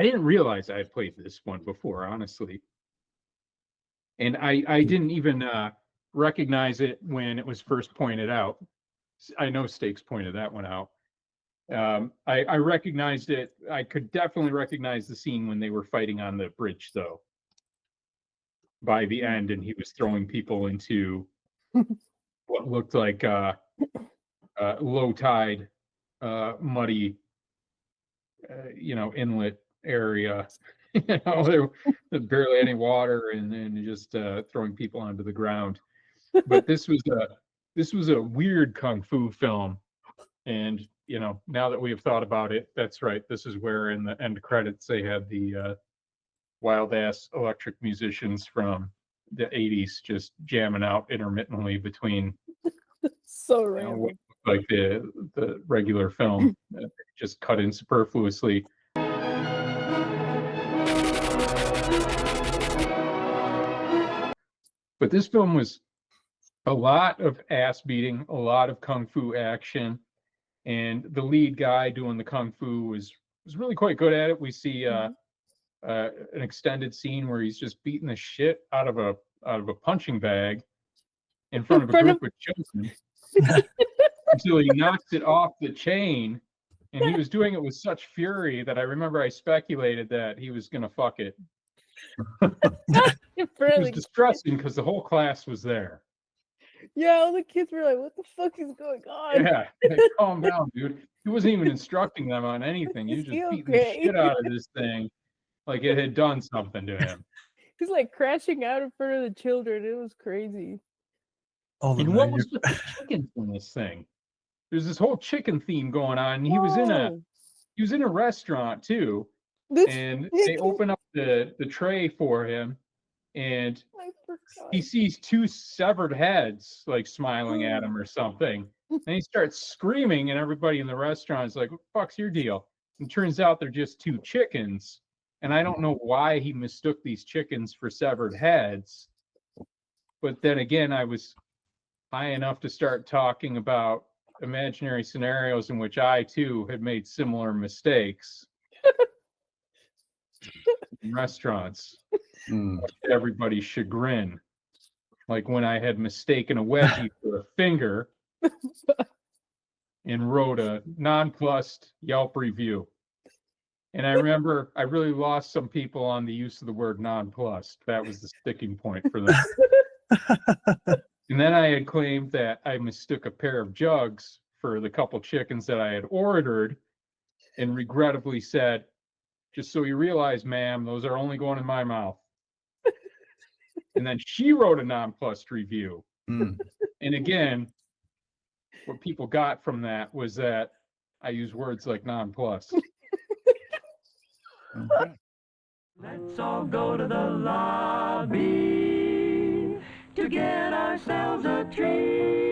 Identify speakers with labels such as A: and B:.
A: didn't realize I had played this one before, honestly. And I didn't even recognize it when it was first pointed out. I know Stakes pointed that one out. I recognized it. I could definitely recognize the scene when they were fighting on the bridge, though. By the end, and he was throwing people into what looked like low tide, muddy, inlet area. There was barely any water, and then just throwing people onto the ground. But this was a weird kung fu film, and now that we have thought about it, that's right. This is where in the end credits they had the wild ass electric musicians from the 80s just jamming out intermittently between
B: so random.
A: Like the regular film, just cut in superfluously. But this film was a lot of ass beating, a lot of kung fu action, and the lead guy doing the kung fu was really quite good at it. We see an extended scene where he's just beating the shit out of a punching bag in front of a group of children until he knocks it off the chain. And he was doing it with such fury that I remember I speculated that he was going to fuck it. It was distressing because the whole class was there.
B: Yeah, all the kids were like, what the fuck is going on?
A: Yeah, calm down, dude. He wasn't even instructing them on anything. He was just beating the shit out of this thing like it had done something to him.
B: He's like crashing out in front of the children. It was crazy.
A: And what was with the chickens in this thing? There's this whole chicken theme going on. And he was in a restaurant too. And they open up the tray for him, and he sees two severed heads like smiling at him or something. And he starts screaming, and everybody in the restaurant is like, what the fuck's your deal? And it turns out they're just two chickens. And I don't know why he mistook these chickens for severed heads. But then again, I was high enough to start talking about imaginary scenarios in which I too had made similar mistakes. In restaurants, everybody's chagrin, like when I had mistaken a wedgie for a finger and wrote a nonplussed Yelp review. And I remember I really lost some people on the use of the word nonplussed. That was the sticking point for them. And then I had claimed that I mistook a pair of jugs for the couple chickens that I had ordered, and regrettably said, just so you realize, ma'am, those are only going in my mouth. And then she wrote a nonplussed review. And again, what people got from that was that I use words like nonplussed. Okay.
C: Let's all go to the lobby to get ourselves a treat.